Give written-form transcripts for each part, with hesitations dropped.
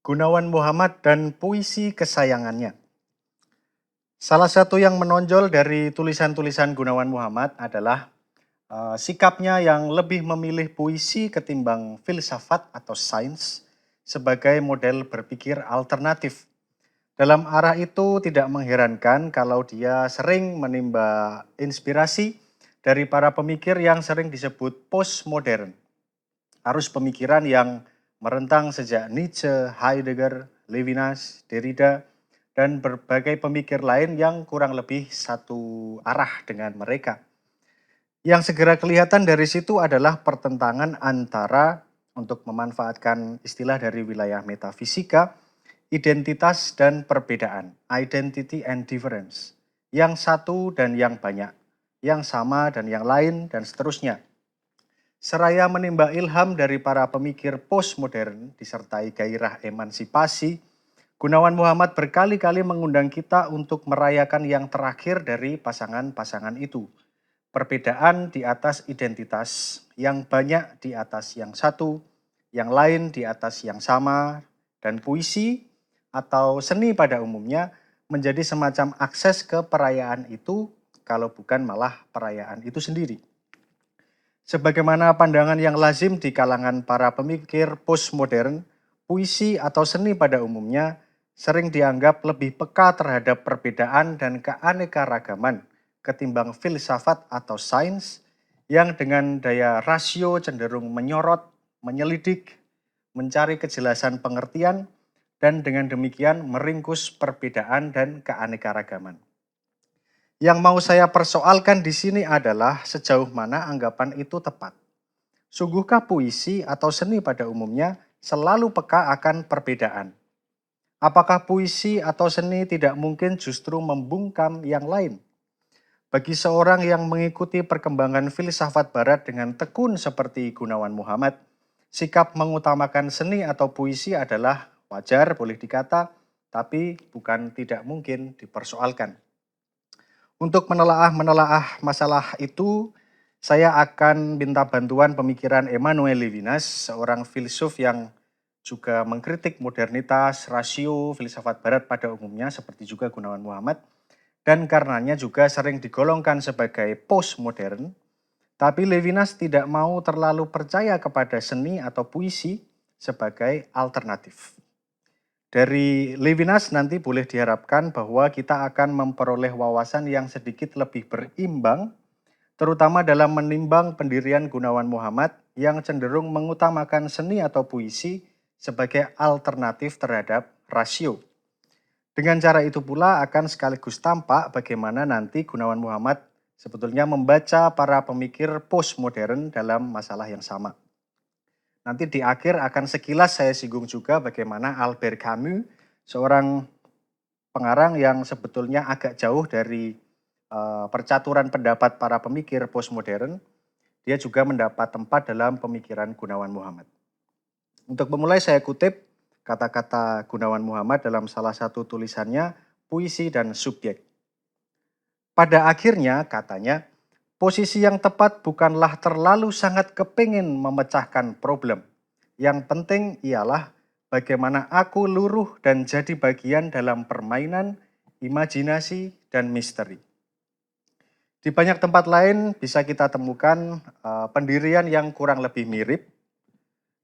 Gunawan Muhammad dan puisi kesayangannya. Salah satu yang menonjol dari tulisan-tulisan Gunawan Muhammad adalah sikapnya yang lebih memilih puisi ketimbang filsafat atau sains sebagai model berpikir alternatif. Dalam arah itu tidak mengherankan kalau dia sering menimba inspirasi dari para pemikir yang sering disebut postmodern. Arus pemikiran yang merentang sejak Nietzsche, Heidegger, Levinas, Derrida, dan berbagai pemikir lain yang kurang lebih satu arah dengan mereka. Yang segera kelihatan dari situ adalah pertentangan antara, untuk memanfaatkan istilah dari wilayah metafisika, identitas dan perbedaan, identity and difference, yang satu dan yang banyak, yang sama dan yang lain, dan seterusnya. Seraya menimba ilham dari para pemikir postmodern disertai gairah emansipasi, Gunawan Muhammad berkali-kali mengundang kita untuk merayakan yang terakhir dari pasangan-pasangan itu. Perbedaan di atas identitas, yang banyak di atas yang satu, yang lain di atas yang sama, dan puisi atau seni pada umumnya menjadi semacam akses ke perayaan itu, kalau bukan malah perayaan itu sendiri. Sebagaimana pandangan yang lazim di kalangan para pemikir postmodern, puisi atau seni pada umumnya sering dianggap lebih peka terhadap perbedaan dan keanekaragaman ketimbang filsafat atau sains yang dengan daya rasio cenderung menyorot, menyelidik, mencari kejelasan pengertian, dan dengan demikian meringkus perbedaan dan keanekaragaman. Yang mau saya persoalkan di sini adalah sejauh mana anggapan itu tepat. Sungguhkah puisi atau seni pada umumnya selalu peka akan perbedaan? Apakah puisi atau seni tidak mungkin justru membungkam yang lain? Bagi seorang yang mengikuti perkembangan filsafat barat dengan tekun seperti Gunawan Muhammad, sikap mengutamakan seni atau puisi adalah wajar, boleh dikata, tapi bukan tidak mungkin dipersoalkan. Untuk menelaah masalah itu, saya akan minta bantuan pemikiran Emmanuel Levinas, seorang filsuf yang juga mengkritik modernitas, rasio, filsafat barat pada umumnya seperti juga Gunawan Muhammad, dan karenanya juga sering digolongkan sebagai postmodern, tapi Levinas tidak mau terlalu percaya kepada seni atau puisi sebagai alternatif. Dari Levinas nanti boleh diharapkan bahwa kita akan memperoleh wawasan yang sedikit lebih berimbang, terutama dalam menimbang pendirian Gunawan Muhammad yang cenderung mengutamakan seni atau puisi sebagai alternatif terhadap rasio. Dengan cara itu pula akan sekaligus tampak bagaimana nanti Gunawan Muhammad sebetulnya membaca para pemikir postmodern dalam masalah yang sama. Nanti di akhir akan sekilas saya singgung juga bagaimana Albert Camus, seorang pengarang yang sebetulnya agak jauh dari percaturan pendapat para pemikir postmodern, dia juga mendapat tempat dalam pemikiran Gunawan Muhammad. Untuk memulai saya kutip kata-kata Gunawan Muhammad dalam salah satu tulisannya, Puisi dan Subjek. Pada akhirnya, katanya, posisi yang tepat bukanlah terlalu sangat kepingin memecahkan problem. Yang penting ialah bagaimana aku luruh dan jadi bagian dalam permainan, imajinasi, dan misteri. Di banyak tempat lain bisa kita temukan pendirian yang kurang lebih mirip.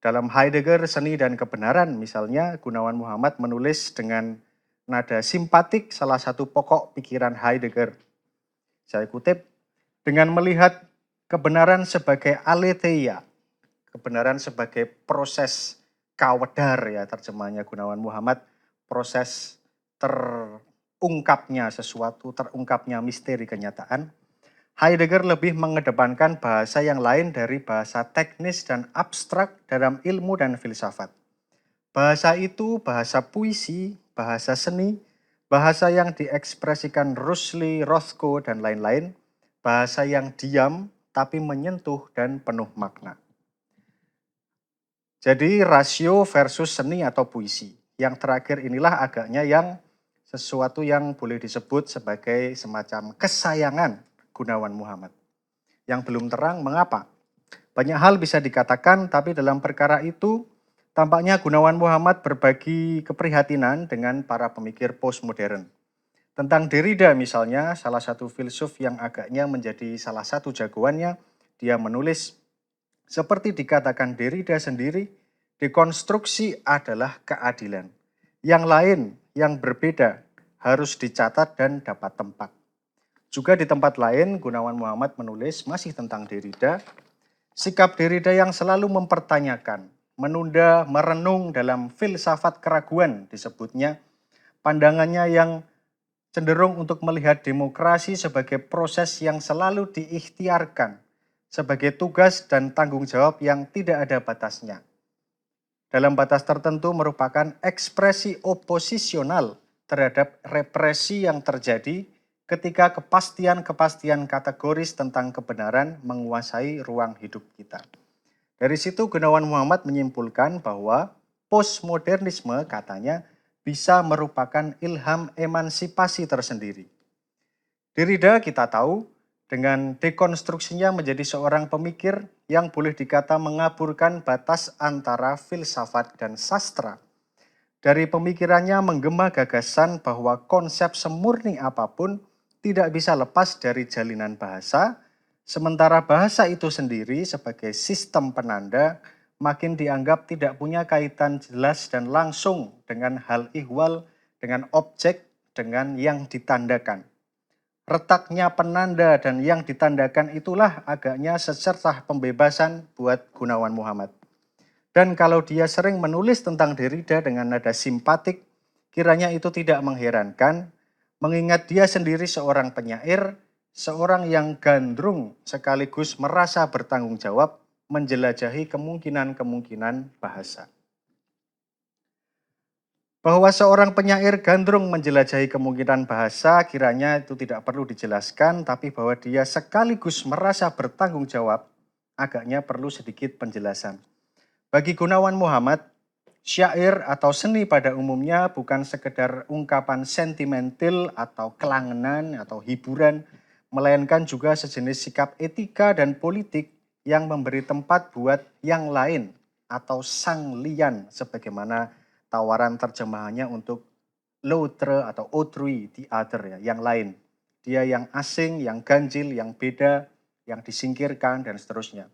Dalam Heidegger, Seni dan Kebenaran misalnya, Gunawan Muhammad menulis dengan nada simpatik salah satu pokok pikiran Heidegger. Saya kutip, dengan melihat kebenaran sebagai aletheia, kebenaran sebagai proses kawedar ya terjemahnya Gunawan Muhammad, proses terungkapnya sesuatu, terungkapnya misteri kenyataan. Heidegger lebih mengedepankan bahasa yang lain dari bahasa teknis dan abstrak dalam ilmu dan filsafat. Bahasa itu bahasa puisi, bahasa seni, bahasa yang diekspresikan Rusli, Rothko, dan lain-lain, bahasa yang diam tapi menyentuh dan penuh makna. Jadi rasio versus seni atau puisi. Yang terakhir inilah agaknya yang sesuatu yang boleh disebut sebagai semacam kesayangan Gunawan Muhammad. Yang belum terang mengapa. Banyak hal bisa dikatakan, tapi dalam perkara itu Tampaknya Gunawan Muhammad berbagi keprihatinan dengan para pemikir postmodern. Tentang Derrida misalnya, salah satu filsuf yang agaknya menjadi salah satu jagoannya, dia menulis, seperti dikatakan Derrida sendiri, dekonstruksi adalah keadilan. Yang lain, yang berbeda, harus dicatat dan dapat tempat. Juga di tempat lain, Gunawan Muhammad menulis masih tentang Derrida, sikap Derrida yang selalu mempertanyakan, menunda, merenung dalam filsafat keraguan disebutnya, pandangannya yang cenderung untuk melihat demokrasi sebagai proses yang selalu diikhtiarkan, sebagai tugas dan tanggung jawab yang tidak ada batasnya. Dalam batas tertentu merupakan ekspresi oposisional terhadap represi yang terjadi ketika kepastian-kepastian kategoris tentang kebenaran menguasai ruang hidup kita. Dari situ Gunawan Muhammad menyimpulkan bahwa postmodernisme katanya bisa merupakan ilham emansipasi tersendiri. Derrida kita tahu dengan dekonstruksinya menjadi seorang pemikir yang boleh dikata mengaburkan batas antara filsafat dan sastra. Dari pemikirannya menggema gagasan bahwa konsep semurni apapun tidak bisa lepas dari jalinan bahasa, sementara bahasa itu sendiri sebagai sistem penanda makin dianggap tidak punya kaitan jelas dan langsung dengan hal ihwal, dengan objek, dengan yang ditandakan. Retaknya penanda dan yang ditandakan itulah agaknya secercah pembebasan buat Gunawan Muhammad. Dan kalau dia sering menulis tentang Derrida dengan nada simpatik, kiranya itu tidak mengherankan, mengingat dia sendiri seorang penyair, seorang yang gandrung sekaligus merasa bertanggung jawab menjelajahi kemungkinan-kemungkinan bahasa. Bahwa seorang penyair gandrung menjelajahi kemungkinan bahasa kiranya itu tidak perlu dijelaskan, tapi bahwa dia sekaligus merasa bertanggung jawab agaknya perlu sedikit penjelasan. Bagi Gunawan Muhammad, syair atau seni pada umumnya bukan sekedar ungkapan sentimental atau kelangenan atau hiburan, melainkan juga sejenis sikap etika dan politik yang memberi tempat buat yang lain atau sang lian sebagaimana tawaran terjemahannya untuk l'autre atau autrui, the other ya, yang lain. Dia yang asing, yang ganjil, yang beda, yang disingkirkan dan seterusnya.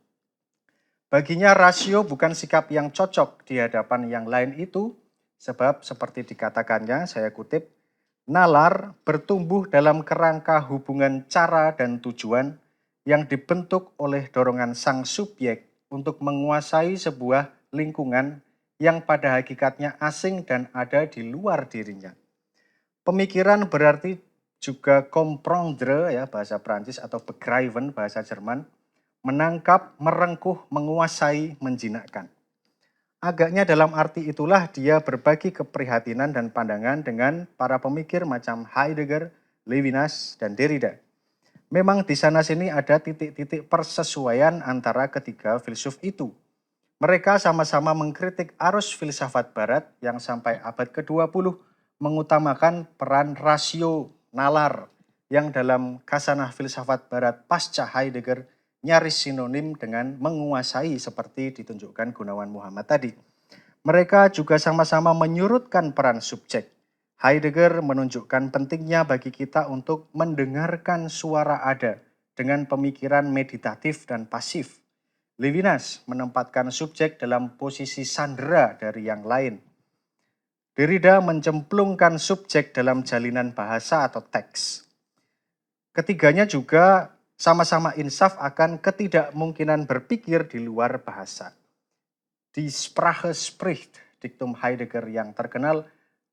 Baginya rasio bukan sikap yang cocok di hadapan yang lain itu, sebab seperti dikatakannya, saya kutip, nalar bertumbuh dalam kerangka hubungan cara dan tujuan yang dibentuk oleh dorongan sang subjek untuk menguasai sebuah lingkungan yang pada hakikatnya asing dan ada di luar dirinya. Pemikiran berarti juga comprendre ya bahasa Prancis atau begreifen bahasa Jerman, menangkap, merengkuh, menguasai, menjinakkan. Agaknya dalam arti itulah dia berbagi keprihatinan dan pandangan dengan para pemikir macam Heidegger, Levinas, dan Derrida. Memang di sana-sini ada titik-titik persesuaian antara ketiga filsuf itu. Mereka sama-sama mengkritik arus filsafat barat yang sampai abad ke-20 mengutamakan peran rasio nalar yang dalam khasanah filsafat barat pasca Heidegger nyaris sinonim dengan menguasai seperti ditunjukkan Gunawan Muhammad tadi. Mereka juga sama-sama menyurutkan peran subjek. Heidegger menunjukkan pentingnya bagi kita untuk mendengarkan suara ada dengan pemikiran meditatif dan pasif. Levinas menempatkan subjek dalam posisi sandera dari yang lain. Derrida mencemplungkan subjek dalam jalinan bahasa atau teks. Ketiganya juga sama-sama insaf akan ketidakmungkinan berpikir di luar bahasa. Di Sprache spricht, diktum Heidegger yang terkenal,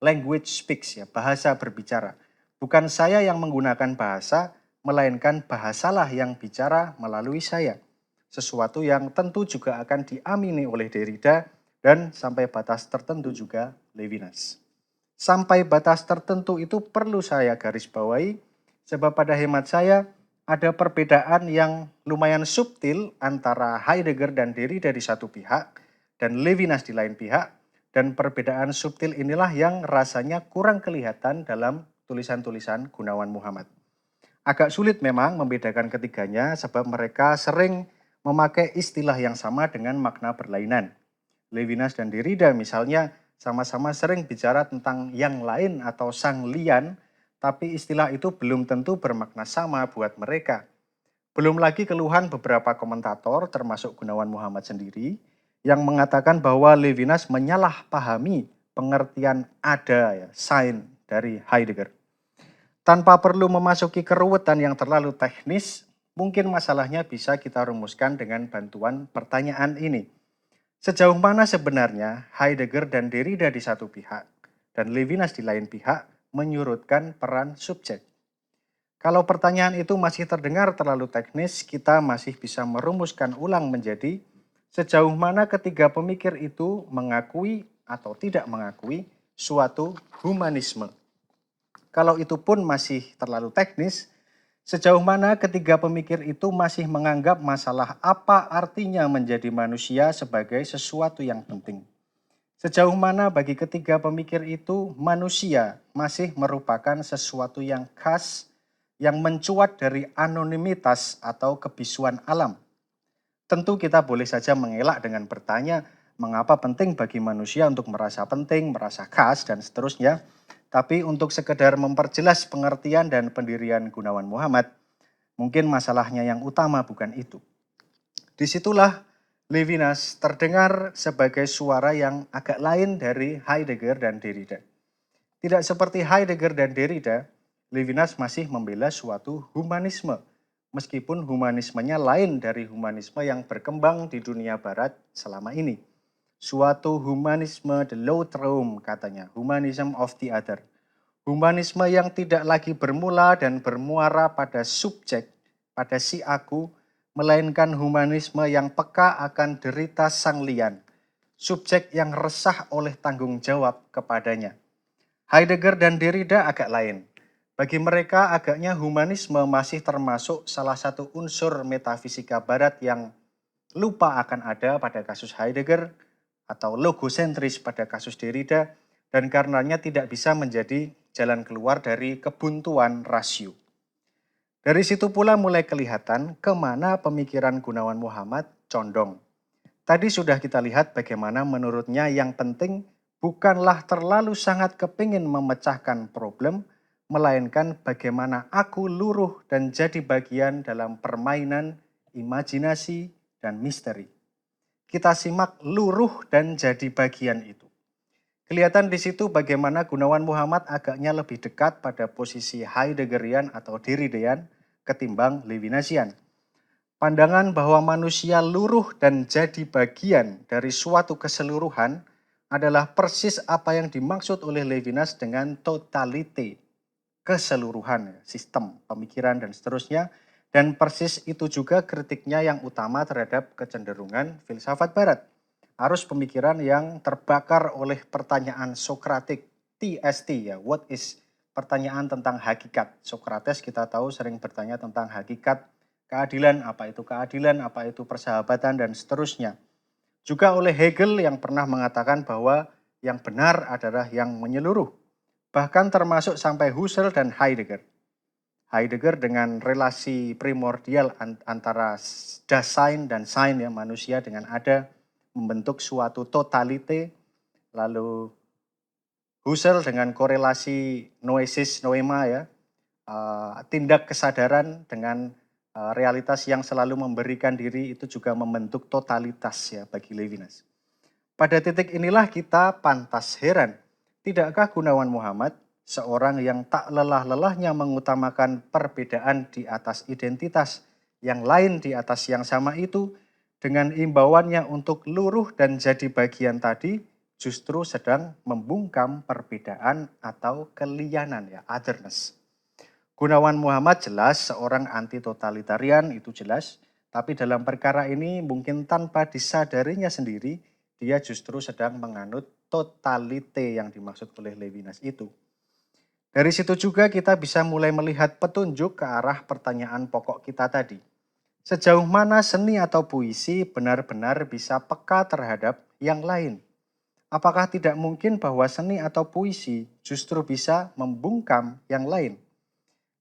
language speaks ya, bahasa berbicara. Bukan saya yang menggunakan bahasa, melainkan bahasalah yang bicara melalui saya. Sesuatu yang tentu juga akan diamini oleh Derrida dan sampai batas tertentu juga Levinas. Sampai batas tertentu itu perlu saya garis bawahi, sebab pada hemat saya ada perbedaan yang lumayan subtil antara Heidegger dan Derrida di satu pihak dan Levinas di lain pihak, dan perbedaan subtil inilah yang rasanya kurang kelihatan dalam tulisan-tulisan Gunawan Muhammad. Agak sulit memang membedakan ketiganya sebab mereka sering memakai istilah yang sama dengan makna berlainan. Levinas dan Derrida misalnya sama-sama sering bicara tentang yang lain atau sang lian, tapi istilah itu belum tentu bermakna sama buat mereka. Belum lagi keluhan beberapa komentator termasuk Gunawan Muhammad sendiri yang mengatakan bahwa Levinas menyalahpahami pengertian ada ya, sign dari Heidegger. Tanpa perlu memasuki keruwetan yang terlalu teknis, mungkin masalahnya bisa kita rumuskan dengan bantuan pertanyaan ini. Sejauh mana sebenarnya Heidegger dan Derrida di satu pihak dan Levinas di lain pihak menyurutkan peran subjek? Kalau pertanyaan itu masih terdengar terlalu teknis, kita masih bisa merumuskan ulang menjadi sejauh mana ketiga pemikir itu mengakui atau tidak mengakui suatu humanisme. Kalau itu pun masih terlalu teknis, sejauh mana ketiga pemikir itu masih menganggap masalah apa artinya menjadi manusia sebagai sesuatu yang penting. Sejauh mana bagi ketiga pemikir itu manusia masih merupakan sesuatu yang khas, yang mencuat dari anonimitas atau kebisuan alam. Tentu kita boleh saja mengelak dengan bertanya, mengapa penting bagi manusia untuk merasa penting, merasa khas, dan seterusnya. Tapi untuk sekedar memperjelas pengertian dan pendirian Gunawan Muhammad, mungkin masalahnya yang utama bukan itu. Disitulah Levinas terdengar sebagai suara yang agak lain dari Heidegger dan Derrida. Tidak seperti Heidegger dan Derrida, Levinas masih membela suatu humanisme, meskipun humanismenya lain dari humanisme yang berkembang di dunia barat selama ini. Suatu humanisme the Lotharum katanya, humanism of the other. Humanisme yang tidak lagi bermula dan bermuara pada subjek, pada si aku, melainkan humanisme yang peka akan derita sang lian, subjek yang resah oleh tanggung jawab kepadanya. Heidegger dan Derrida agak lain. Bagi mereka agaknya humanisme masih termasuk salah satu unsur metafisika barat yang lupa akan ada pada kasus Heidegger atau logosentris pada kasus Derrida dan karenanya tidak bisa menjadi jalan keluar dari kebuntuan rasio. Dari situ pula mulai kelihatan kemana pemikiran Gunawan Muhammad condong. Tadi sudah kita lihat bagaimana menurutnya yang penting bukanlah terlalu sangat kepingin memecahkan problem, melainkan bagaimana aku luruh dan jadi bagian dalam permainan, imajinasi, dan misteri. Kita simak luruh dan jadi bagian itu. Kelihatan di situ bagaimana Gunawan Muhammad agaknya lebih dekat pada posisi Heideggerian atau Derridean ketimbang Levinasian. Pandangan bahwa manusia luruh dan jadi bagian dari suatu keseluruhan adalah persis apa yang dimaksud oleh Levinas dengan totalite, keseluruhan, sistem, pemikiran, dan seterusnya. Dan persis itu juga kritiknya yang utama terhadap kecenderungan filsafat barat. Arus pemikiran yang terbakar oleh pertanyaan Sokratik, TST ya, what is, pertanyaan tentang hakikat. Sokrates kita tahu sering bertanya tentang hakikat, keadilan, apa itu persahabatan, dan seterusnya. Juga oleh Hegel yang pernah mengatakan bahwa yang benar adalah yang menyeluruh. Bahkan termasuk sampai Husserl dan Heidegger. Heidegger dengan relasi primordial antara Dasein dan Sein ya, manusia dengan ada, membentuk suatu totalite, lalu Husserl dengan korelasi noesis noema ya, tindak kesadaran dengan realitas yang selalu memberikan diri itu juga membentuk totalitas ya bagi Levinas. Pada titik inilah kita pantas heran, tidakkah Gunawan Muhammad, seorang yang tak lelah-lelahnya mengutamakan perbedaan di atas identitas, yang lain di atas yang sama itu, dengan imbauannya untuk luruh dan jadi bagian tadi, justru sedang membungkam perbedaan atau kelianan ya, otherness. Gunawan Muhammad jelas seorang anti-totalitarian, itu jelas, tapi dalam perkara ini mungkin tanpa disadarinya sendiri, dia justru sedang menganut totalite yang dimaksud oleh Levinas itu. Dari situ juga kita bisa mulai melihat petunjuk ke arah pertanyaan pokok kita tadi. Sejauh mana seni atau puisi benar-benar bisa peka terhadap yang lain? Apakah tidak mungkin bahwa seni atau puisi justru bisa membungkam yang lain?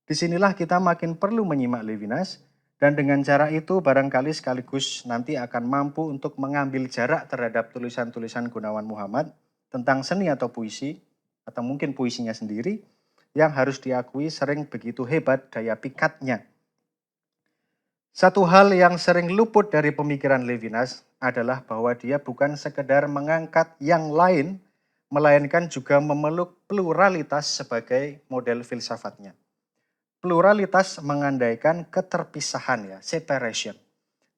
Disinilah kita makin perlu menyimak Levinas Dan dengan cara itu barangkali sekaligus nanti akan mampu untuk mengambil jarak terhadap tulisan-tulisan Gunawan Muhammad tentang seni atau puisi, atau mungkin puisinya sendiri, yang harus diakui sering begitu hebat daya pikatnya. Satu hal yang sering luput dari pemikiran Levinas adalah bahwa dia bukan sekedar mengangkat yang lain, melainkan juga memeluk pluralitas sebagai model filsafatnya. Pluralitas mengandaikan keterpisahan ya, separation.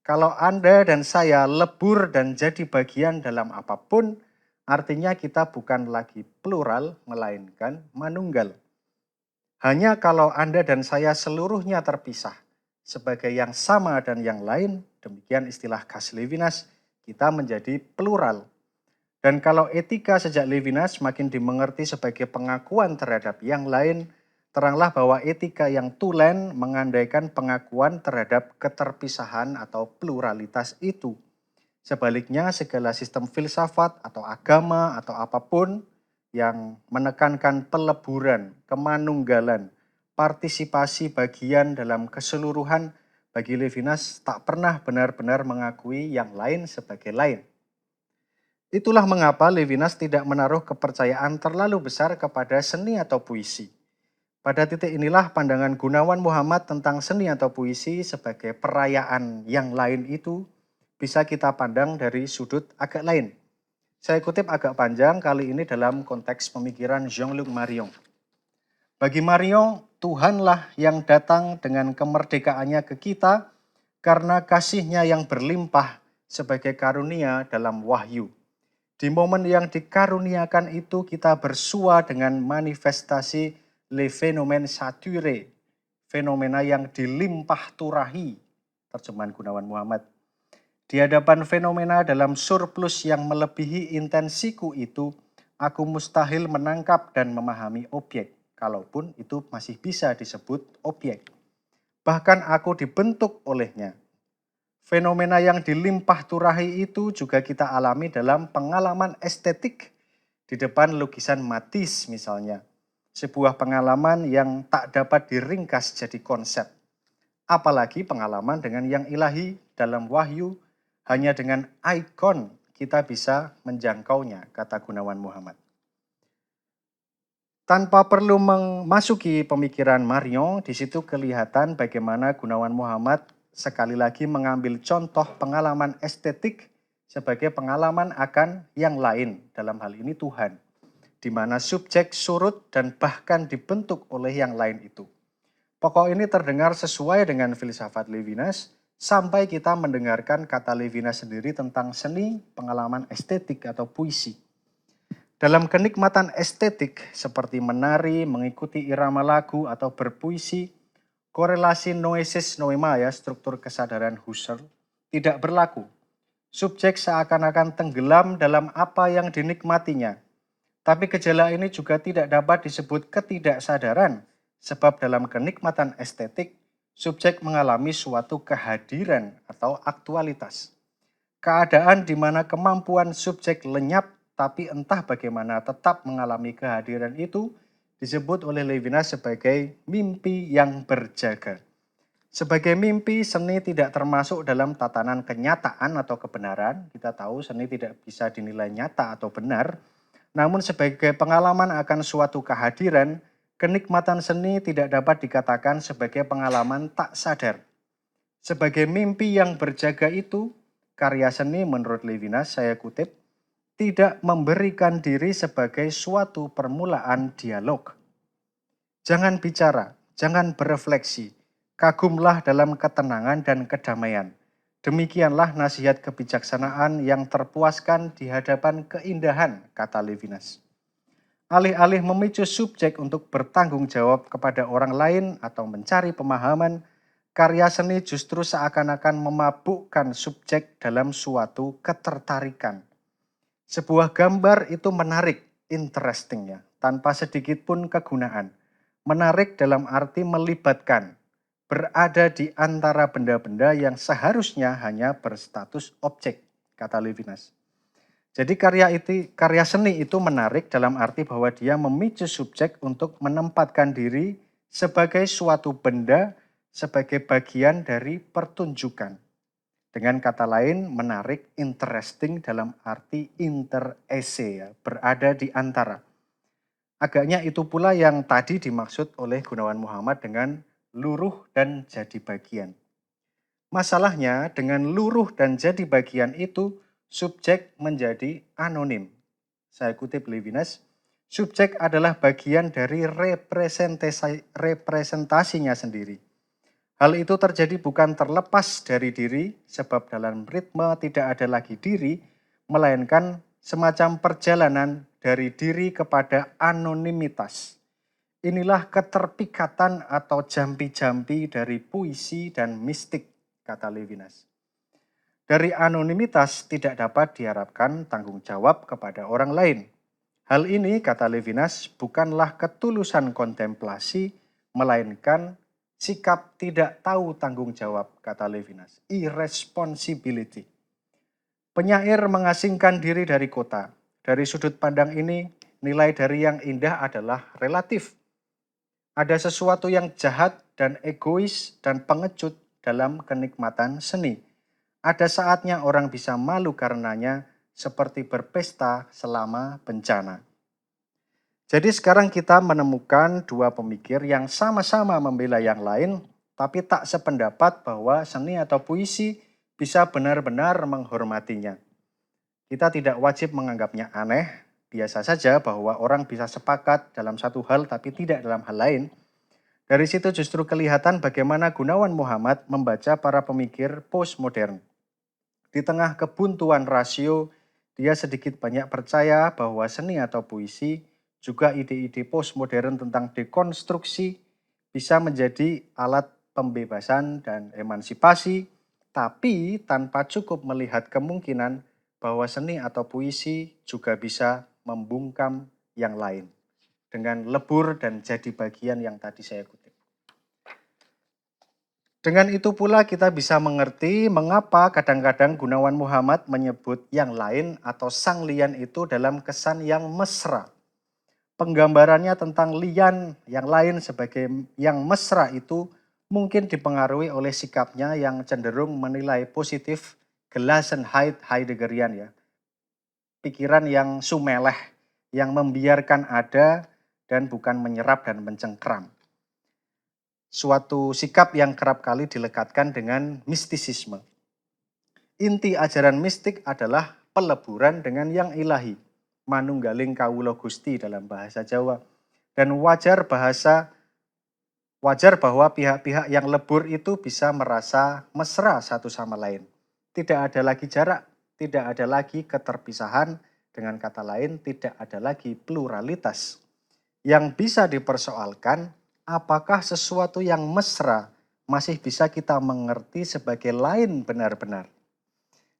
Kalau Anda dan saya lebur dan jadi bagian dalam apapun, artinya kita bukan lagi plural, melainkan manunggal. Hanya kalau Anda dan saya seluruhnya terpisah sebagai yang sama dan yang lain, demikian istilah khas Levinas, kita menjadi plural. Dan kalau etika sejak Levinas makin dimengerti sebagai pengakuan terhadap yang lain, teranglah bahwa etika yang tulen mengandaikan pengakuan terhadap keterpisahan atau pluralitas itu. Sebaliknya, segala sistem filsafat atau agama atau apapun yang menekankan peleburan, kemanunggalan, partisipasi bagian dalam keseluruhan, bagi Levinas tak pernah benar-benar mengakui yang lain sebagai lain. Itulah mengapa Levinas tidak menaruh kepercayaan terlalu besar kepada seni atau puisi. Pada titik inilah pandangan Gunawan Muhammad tentang seni atau puisi sebagai perayaan yang lain itu bisa kita pandang dari sudut agak lain. Saya kutip agak panjang kali ini dalam konteks pemikiran Jean-Luc Marion. Bagi Marion, Tuhanlah yang datang dengan kemerdekaannya ke kita karena kasih-Nya yang berlimpah sebagai karunia dalam wahyu. Di momen yang dikaruniakan itu kita bersua dengan manifestasi le phénomène saturé, fenomena yang dilimpah turahi, terjemahan Gunawan Muhammad. Di hadapan fenomena dalam surplus yang melebihi intensiku itu, aku mustahil menangkap dan memahami objek, kalaupun itu masih bisa disebut objek. Bahkan aku dibentuk olehnya. Fenomena yang dilimpah turahi itu juga kita alami dalam pengalaman estetik di depan lukisan Matisse misalnya. Sebuah pengalaman yang tak dapat diringkas jadi konsep. Apalagi pengalaman dengan yang ilahi dalam wahyu, hanya dengan ikon kita bisa menjangkaunya, kata Gunawan Muhammad. Tanpa perlu memasuki pemikiran Marion, di situ kelihatan bagaimana Gunawan Muhammad sekali lagi mengambil contoh pengalaman estetik sebagai pengalaman akan yang lain, dalam hal ini Tuhan, di mana subjek surut dan bahkan dibentuk oleh yang lain itu. Pokok ini terdengar sesuai dengan filsafat Levinas, sampai kita mendengarkan kata Levinas sendiri tentang seni, pengalaman estetik atau puisi. Dalam kenikmatan estetik seperti menari, mengikuti irama lagu atau berpuisi, korelasi noesis noema ya, struktur kesadaran Husserl, tidak berlaku. Subjek seakan-akan tenggelam dalam apa yang dinikmatinya. Tapi gejala ini juga tidak dapat disebut ketidaksadaran, sebab dalam kenikmatan estetik, subjek mengalami suatu kehadiran atau aktualitas. Keadaan di mana kemampuan subjek lenyap, tapi entah bagaimana tetap mengalami kehadiran itu, disebut oleh Levinas sebagai mimpi yang berjaga. Sebagai mimpi, seni tidak termasuk dalam tatanan kenyataan atau kebenaran. Kita tahu seni tidak bisa dinilai nyata atau benar. Namun sebagai pengalaman akan suatu kehadiran, kenikmatan seni tidak dapat dikatakan sebagai pengalaman tak sadar. Sebagai mimpi yang berjaga itu, karya seni menurut Levinas, saya kutip, tidak memberikan diri sebagai suatu permulaan dialog. Jangan bicara, jangan berefleksi, kagumlah dalam ketenangan dan kedamaian. Demikianlah nasihat kebijaksanaan yang terpuaskan di hadapan keindahan, kata Levinas. Alih-alih memicu subjek untuk bertanggung jawab kepada orang lain atau mencari pemahaman, karya seni justru seakan-akan memabukkan subjek dalam suatu ketertarikan. Sebuah gambar itu menarik, interesting ya, tanpa sedikit pun kegunaan. Menarik dalam arti melibatkan, berada di antara benda-benda yang seharusnya hanya berstatus objek, kata Levinas. Jadi karya seni itu menarik dalam arti bahwa dia memicu subjek untuk menempatkan diri sebagai suatu benda sebagai bagian dari pertunjukan. Dengan kata lain, menarik, interesting dalam arti interese, ya, berada di antara. Agaknya itu pula yang tadi dimaksud oleh Gunawan Muhammad dengan luruh dan jadi bagian. Masalahnya dengan luruh dan jadi bagian itu, subjek menjadi anonim. Saya kutip Levinas, subjek adalah bagian dari representasinya sendiri. Hal itu terjadi bukan terlepas dari diri, sebab dalam ritme tidak ada lagi diri, melainkan semacam perjalanan dari diri kepada anonimitas. Inilah keterpikatan atau jampi-jampi dari puisi dan mistik, kata Levinas. Dari anonimitas tidak dapat diharapkan tanggung jawab kepada orang lain. Hal ini, kata Levinas, bukanlah ketulusan kontemplasi, melainkan sikap tidak tahu tanggung jawab, kata Levinas. Irresponsibility. Penyair mengasingkan diri dari kota. Dari sudut pandang ini, nilai dari yang indah adalah relatif. Ada sesuatu yang jahat dan egois dan pengecut dalam kenikmatan seni. Ada saatnya orang bisa malu karenanya, seperti berpesta selama bencana. Jadi sekarang kita menemukan dua pemikir yang sama-sama membela yang lain, tapi tak sependapat bahwa seni atau puisi bisa benar-benar menghormatinya. Kita tidak wajib menganggapnya aneh, biasa saja bahwa orang bisa sepakat dalam satu hal tapi tidak dalam hal lain. Dari situ justru kelihatan bagaimana Gunawan Muhammad membaca para pemikir postmodern. Di tengah kebuntuan rasio, dia sedikit banyak percaya bahwa seni atau puisi, juga ide-ide postmodern tentang dekonstruksi, bisa menjadi alat pembebasan dan emansipasi, tapi tanpa cukup melihat kemungkinan bahwa seni atau puisi juga bisa membungkam yang lain dengan lebur dan jadi bagian yang tadi saya kutip. Dengan itu pula kita bisa mengerti mengapa kadang-kadang Gunawan Muhammad menyebut yang lain atau sang lian itu dalam kesan yang mesra. Penggambarannya tentang lian yang lain sebagai yang mesra itu mungkin dipengaruhi oleh sikapnya yang cenderung menilai positif Gelassenheit Heideggerian, ya. Pikiran yang sumeleh, yang membiarkan ada dan bukan menyerap dan mencengkram. Suatu sikap yang kerap kali dilekatkan dengan mistisisme. Inti ajaran mistik adalah peleburan dengan yang ilahi, manunggaling kawula Gusti dalam bahasa Jawa. Dan wajar bahwa pihak-pihak yang lebur itu bisa merasa mesra satu sama lain. Tidak ada lagi jarak, tidak ada lagi keterpisahan, dengan kata lain tidak ada lagi pluralitas. Yang bisa dipersoalkan, apakah sesuatu yang mesra masih bisa kita mengerti sebagai lain benar-benar?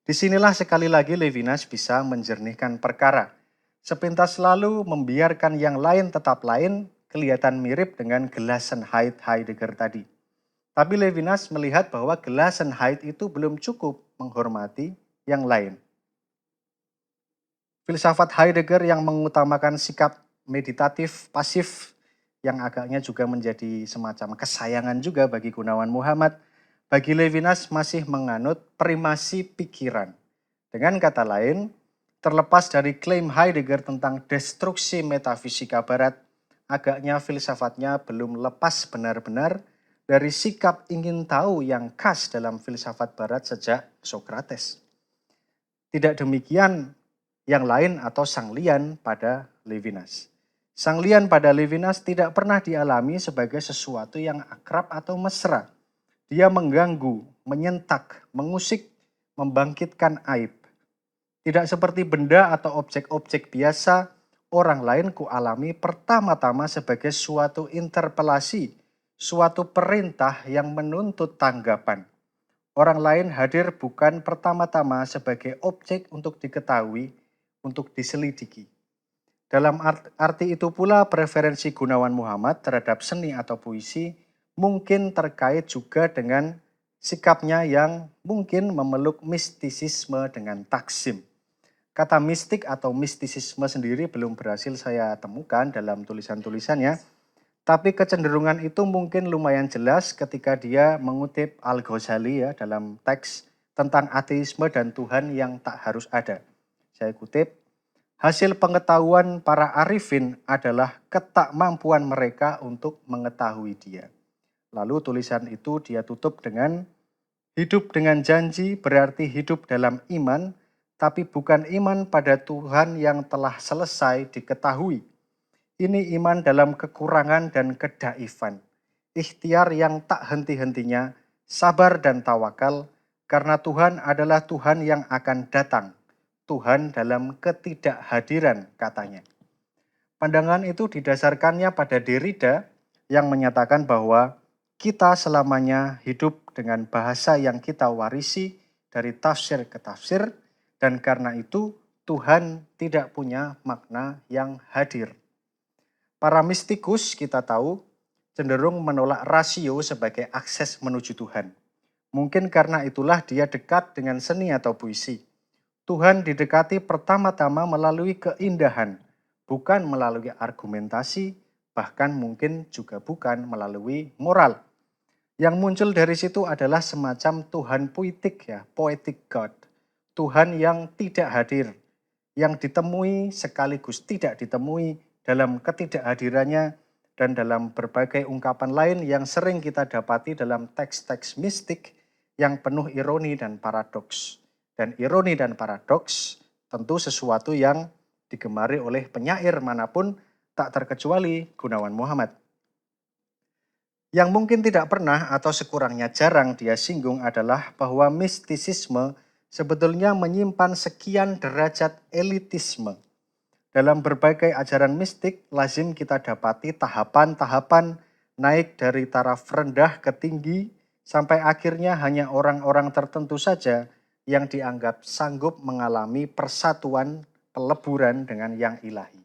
Disinilah sekali lagi Levinas bisa menjernihkan perkara. Sepintas lalu membiarkan yang lain tetap lain, kelihatan mirip dengan Gelassenheit Heidegger tadi. Tapi Levinas melihat bahwa Gelassenheit itu belum cukup menghormati yang lain. Filsafat Heidegger yang mengutamakan sikap meditatif, pasif, yang agaknya juga menjadi semacam kesayangan juga bagi Gunawan Muhammad, bagi Levinas masih menganut primasi pikiran. Dengan kata lain, terlepas dari klaim Heidegger tentang destruksi metafisika barat, agaknya filsafatnya belum lepas benar-benar dari sikap ingin tahu yang khas dalam filsafat barat sejak Sokrates. Tidak demikian yang lain atau sang lian pada Levinas. Sang lian pada Levinas tidak pernah dialami sebagai sesuatu yang akrab atau mesra. Dia mengganggu, menyentak, mengusik, membangkitkan aib. Tidak seperti benda atau objek-objek biasa, orang lain kualami pertama-tama sebagai suatu interpelasi, suatu perintah yang menuntut tanggapan. Orang lain hadir bukan pertama-tama sebagai objek untuk diketahui, untuk diselidiki. Dalam arti itu pula preferensi Gunawan Muhammad terhadap seni atau puisi mungkin terkait juga dengan sikapnya yang mungkin memeluk mistisisme dengan taksim. Kata mistik atau mistisisme sendiri belum berhasil saya temukan dalam tulisan-tulisannya, Tapi kecenderungan itu mungkin lumayan jelas ketika dia mengutip Al-Ghazali ya dalam teks tentang ateisme dan Tuhan yang tak harus ada. Saya kutip, hasil pengetahuan para arifin adalah ketakmampuan mereka untuk mengetahui dia. Lalu tulisan itu dia tutup dengan, hidup dengan janji berarti hidup dalam iman, tapi bukan iman pada Tuhan yang telah selesai diketahui. Ini iman dalam kekurangan dan kedaifan, ikhtiar yang tak henti-hentinya, sabar dan tawakal, karena Tuhan adalah Tuhan yang akan datang. Tuhan dalam ketidakhadiran, katanya. Pandangan itu didasarkannya pada Derrida yang menyatakan bahwa kita selamanya hidup dengan bahasa yang kita warisi dari tafsir ke tafsir, dan karena itu Tuhan tidak punya makna yang hadir. Para mistikus kita tahu cenderung menolak rasio sebagai akses menuju Tuhan. Mungkin karena itulah dia dekat dengan seni atau puisi. Tuhan didekati pertama-tama melalui keindahan, bukan melalui argumentasi, bahkan mungkin juga bukan melalui moral. Yang muncul dari situ adalah semacam Tuhan puitik ya, poetic God. Tuhan yang tidak hadir, yang ditemui sekaligus tidak ditemui dalam ketidakhadirannya dan dalam berbagai ungkapan lain yang sering kita dapati dalam teks-teks mistik yang penuh ironi dan paradoks. Dan ironi dan paradoks tentu sesuatu yang digemari oleh penyair manapun, tak terkecuali Gunawan Muhammad. Yang mungkin tidak pernah atau sekurangnya jarang dia singgung adalah bahwa mistisisme sebetulnya menyimpan sekian derajat elitisme. Dalam berbagai ajaran mistik, lazim kita dapati tahapan-tahapan naik dari taraf rendah ke tinggi, sampai akhirnya hanya orang-orang tertentu saja yang dianggap sanggup mengalami persatuan peleburan dengan yang ilahi.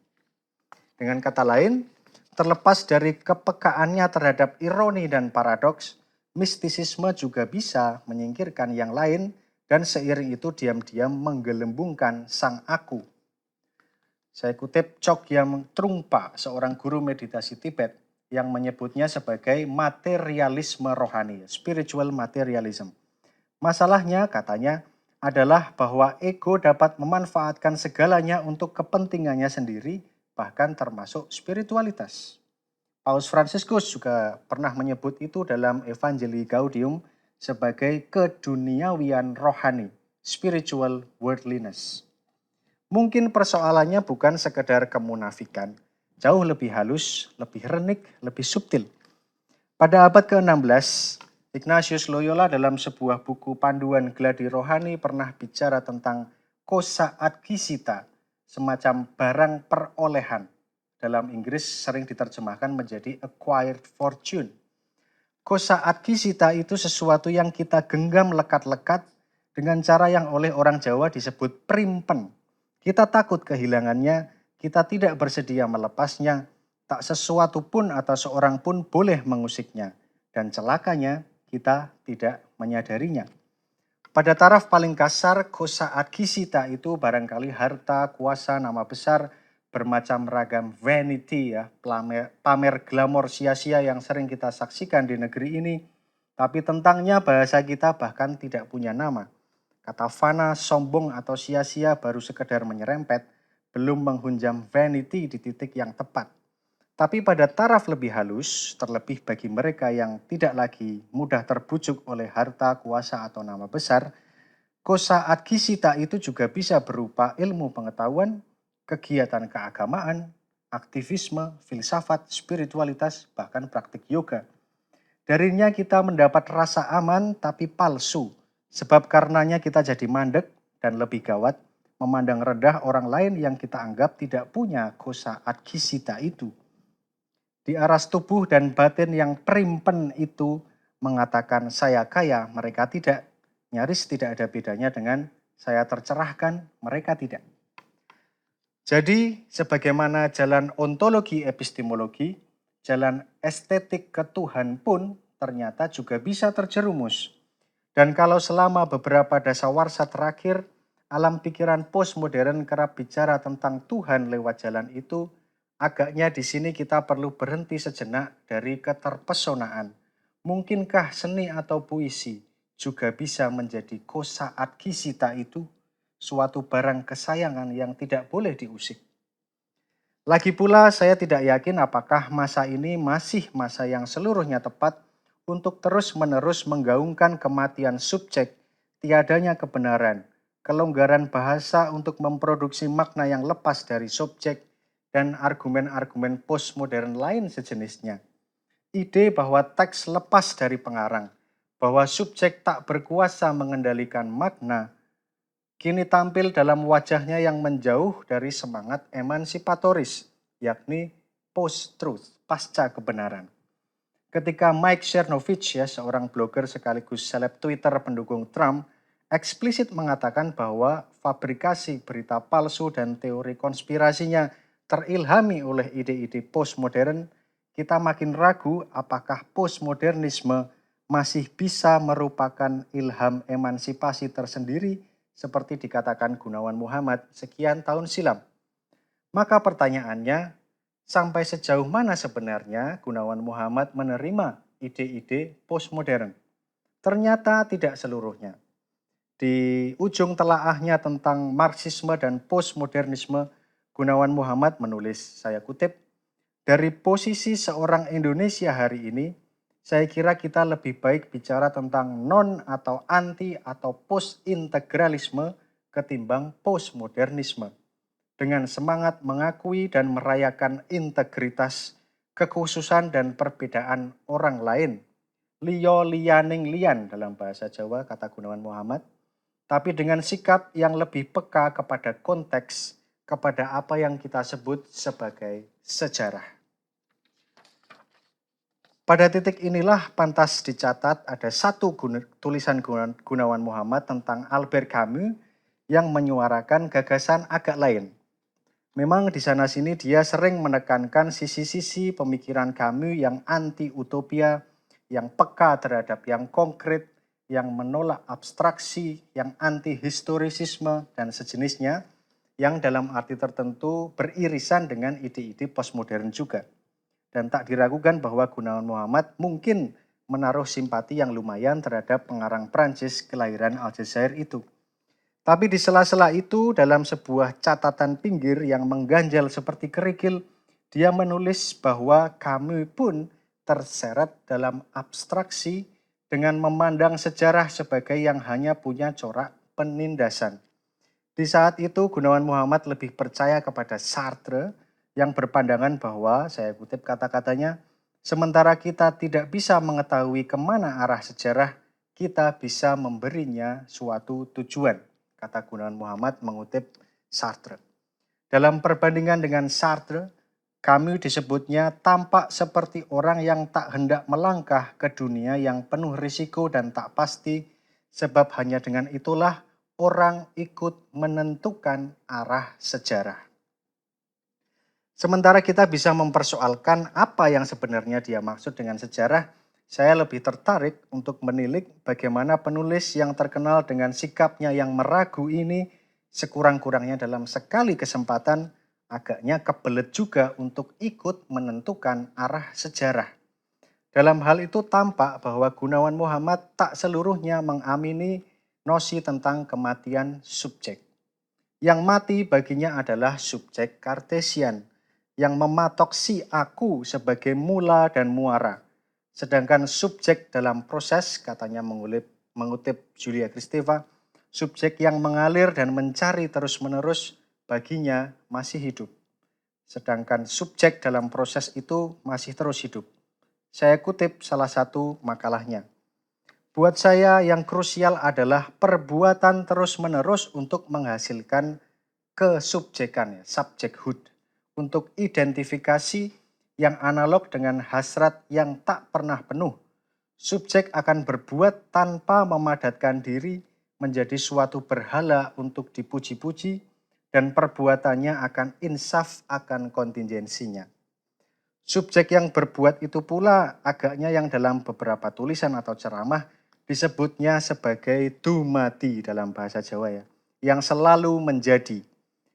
Dengan kata lain, terlepas dari kepekaannya terhadap ironi dan paradoks, mistisisme juga bisa menyingkirkan yang lain dan seiring itu diam-diam menggelembungkan sang aku. Saya kutip Chogyam Trungpa, seorang guru meditasi Tibet yang menyebutnya sebagai materialisme rohani, spiritual materialism. Masalahnya, katanya, adalah bahwa ego dapat memanfaatkan segalanya untuk kepentingannya sendiri, bahkan termasuk spiritualitas. Paus Fransiskus juga pernah menyebut itu dalam Evangelii Gaudium sebagai keduniawian rohani, spiritual worldliness. Mungkin persoalannya bukan sekedar kemunafikan, jauh lebih halus, lebih renik, lebih subtil. Pada abad ke-16, Ignatius Loyola dalam sebuah buku panduan gladi rohani pernah bicara tentang kosa adquisita, semacam barang perolehan. Dalam Inggris sering diterjemahkan menjadi acquired fortune. Kosa adquisita itu sesuatu yang kita genggam lekat-lekat dengan cara yang oleh orang Jawa disebut primpen. Kita takut kehilangannya, kita tidak bersedia melepasnya, tak sesuatu pun atau seorang pun boleh mengusiknya, dan celakanya kita tidak menyadarinya. Pada taraf paling kasar, kosa adquisita itu barangkali harta, kuasa, nama besar, bermacam ragam vanity ya, pamer glamor sia-sia yang sering kita saksikan di negeri ini, tapi tentangnya bahasa kita bahkan tidak punya nama. Kata fana, sombong, atau sia-sia baru sekedar menyerempet, belum menghunjam vanity di titik yang tepat. Tapi pada taraf lebih halus, terlebih bagi mereka yang tidak lagi mudah terbujuk oleh harta, kuasa, atau nama besar, kosa adquisita itu juga bisa berupa ilmu pengetahuan, kegiatan keagamaan, aktivisme, filsafat, spiritualitas, bahkan praktik yoga. Darinya kita mendapat rasa aman tapi palsu, sebab karenanya kita jadi mandek dan lebih gawat, memandang rendah orang lain yang kita anggap tidak punya kosa adquisita itu. Di aras tubuh dan batin yang primpen itu mengatakan saya kaya, mereka tidak. Nyaris tidak ada bedanya dengan saya tercerahkan, mereka tidak. Jadi sebagaimana jalan ontologi epistemologi, jalan estetik ke Tuhan pun ternyata juga bisa terjerumus. Dan kalau selama beberapa dasawarsa terakhir, alam pikiran postmodern kerap bicara tentang Tuhan lewat jalan itu, Agaknya di sini kita perlu berhenti sejenak dari keterpesonaan. Mungkinkah seni atau puisi juga bisa menjadi kosaat gisita itu, suatu barang kesayangan yang tidak boleh diusik? Lagi pula saya tidak yakin apakah masa ini masih masa yang seluruhnya tepat untuk terus-menerus menggaungkan kematian subjek, tiadanya kebenaran, kelonggaran bahasa untuk memproduksi makna yang lepas dari subjek, dan argumen-argumen postmodern lain sejenisnya. Ide bahwa teks lepas dari pengarang, bahwa subjek tak berkuasa mengendalikan makna, kini tampil dalam wajahnya yang menjauh dari semangat emansipatoris, yakni post-truth, pasca kebenaran. Ketika Mike Cernovich, seorang blogger sekaligus seleb Twitter pendukung Trump, eksplisit mengatakan bahwa fabrikasi berita palsu dan teori konspirasinya terilhami oleh ide-ide postmodern, kita makin ragu apakah postmodernisme masih bisa merupakan ilham emansipasi tersendiri seperti dikatakan Gunawan Muhammad sekian tahun silam. Maka pertanyaannya, sampai sejauh mana sebenarnya Gunawan Muhammad menerima ide-ide postmodern? Ternyata tidak seluruhnya. Di ujung telaahnya tentang Marxisme dan postmodernisme, Gunawan Muhammad menulis, saya kutip, "Dari posisi seorang Indonesia hari ini, saya kira kita lebih baik bicara tentang non atau anti atau post-integralisme ketimbang postmodernisme. Dengan semangat mengakui dan merayakan integritas, kekhususan dan perbedaan orang lain. Liyo liyaning liyan dalam bahasa Jawa, kata Gunawan Muhammad. Tapi dengan sikap yang lebih peka kepada konteks, kepada apa yang kita sebut sebagai sejarah." Pada titik inilah pantas dicatat ada satu tulisan Gunawan Muhammad tentang Albert Camus yang menyuarakan gagasan agak lain. Memang di sana-sini dia sering menekankan sisi-sisi pemikiran Camus yang anti-utopia, yang peka terhadap yang konkret, yang menolak abstraksi, yang anti-historisisme dan sejenisnya, yang dalam arti tertentu beririsan dengan ide-ide postmodern juga. Dan tak diragukan bahwa Gunawan Muhammad mungkin menaruh simpati yang lumayan terhadap pengarang Prancis kelahiran Aljazair itu. Tapi di sela-sela itu, dalam sebuah catatan pinggir yang mengganjal seperti kerikil, dia menulis bahwa Camus pun terseret dalam abstraksi dengan memandang sejarah sebagai yang hanya punya corak penindasan. Di saat itu, Gunawan Muhammad lebih percaya kepada Sartre yang berpandangan bahwa, saya kutip kata-katanya, "Sementara kita tidak bisa mengetahui kemana arah sejarah, kita bisa memberinya suatu tujuan," kata Gunawan Muhammad mengutip Sartre. Dalam perbandingan dengan Sartre, Camus disebutnya tampak seperti orang yang tak hendak melangkah ke dunia yang penuh risiko dan tak pasti, sebab hanya dengan itulah orang ikut menentukan arah sejarah. Sementara kita bisa mempersoalkan apa yang sebenarnya dia maksud dengan sejarah, saya lebih tertarik untuk menilik bagaimana penulis yang terkenal dengan sikapnya yang meragu ini sekurang-kurangnya dalam sekali kesempatan agaknya kebelet juga untuk ikut menentukan arah sejarah. Dalam hal itu tampak bahwa Gunawan Muhammad tak seluruhnya mengamini nosi tentang kematian subjek. Yang mati baginya adalah subjek Kartesian yang mematok si aku sebagai mula dan muara. Sedangkan subjek dalam proses, katanya mengutip Julia Kristeva, subjek yang mengalir dan mencari terus-menerus baginya masih hidup. Sedangkan subjek dalam proses itu masih terus hidup. Saya kutip salah satu makalahnya. Buat saya yang krusial adalah perbuatan terus-menerus untuk menghasilkan kesubjekan, subjecthood, untuk identifikasi yang analog dengan hasrat yang tak pernah penuh. Subjek akan berbuat tanpa memadatkan diri menjadi suatu berhala untuk dipuji-puji, dan perbuatannya akan insaf akan kontingensinya. Subjek yang berbuat itu pula agaknya yang dalam beberapa tulisan atau ceramah disebutnya sebagai dumadi dalam bahasa Jawa, yang selalu menjadi.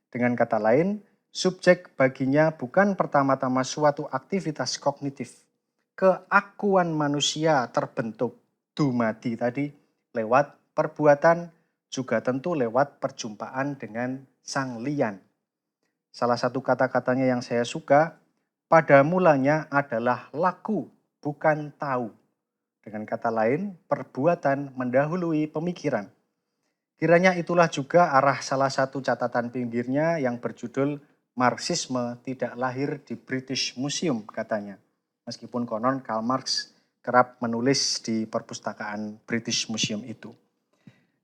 Dengan kata lain, Subjek baginya bukan pertama-tama suatu aktivitas kognitif. Keakuan manusia terbentuk dumadi tadi lewat perbuatan, juga tentu lewat perjumpaan dengan sang lian. Salah satu kata-katanya yang saya suka, pada mulanya adalah laku, bukan tahu. Dengan kata lain, perbuatan mendahului pemikiran. Kiranya itulah juga arah salah satu catatan pinggirnya yang berjudul Marxisme tidak lahir di British Museum katanya. Meskipun konon Karl Marx kerap menulis di perpustakaan British Museum itu.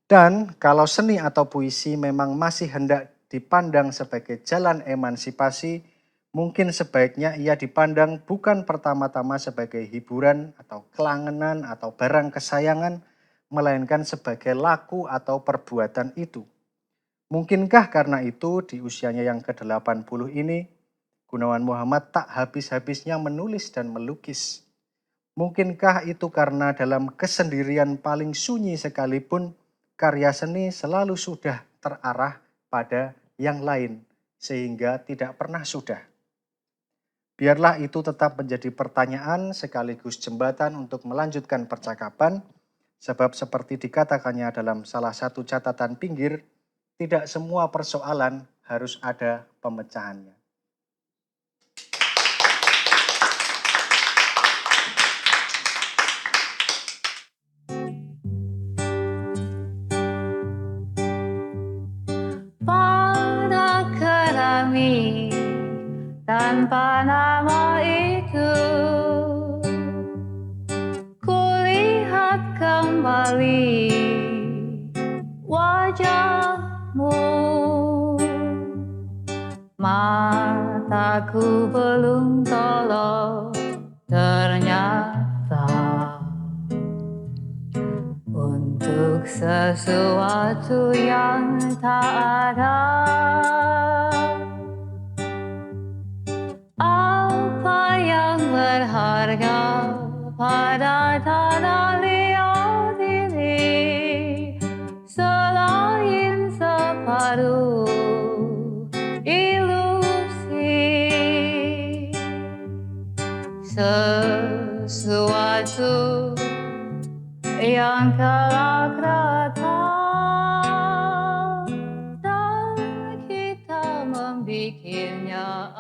Dan kalau seni atau puisi memang masih hendak dipandang sebagai jalan emansipasi, mungkin sebaiknya ia dipandang bukan pertama-tama sebagai hiburan atau kelangenan atau barang kesayangan, melainkan sebagai laku atau perbuatan itu. Mungkinkah karena itu di usianya yang ke-80 ini, Gunawan Muhammad tak habis-habisnya menulis dan melukis? Mungkinkah itu karena dalam kesendirian paling sunyi sekalipun, karya seni selalu sudah terarah pada yang lain, sehingga tidak pernah sudah. Biarlah itu tetap menjadi pertanyaan sekaligus jembatan untuk melanjutkan percakapan, sebab seperti dikatakannya dalam salah satu catatan pinggir, tidak semua persoalan harus ada pemecahannya. Pada kami tanpa nama itu, kulihat kembali wajahmu. Mataku belum tolong ternyata untuk sesuatu yang tak ada. Apa yang berharga pada tanah liat ini selain separuh ilusi, sesuatu yang kelak datang dan kita membikinnya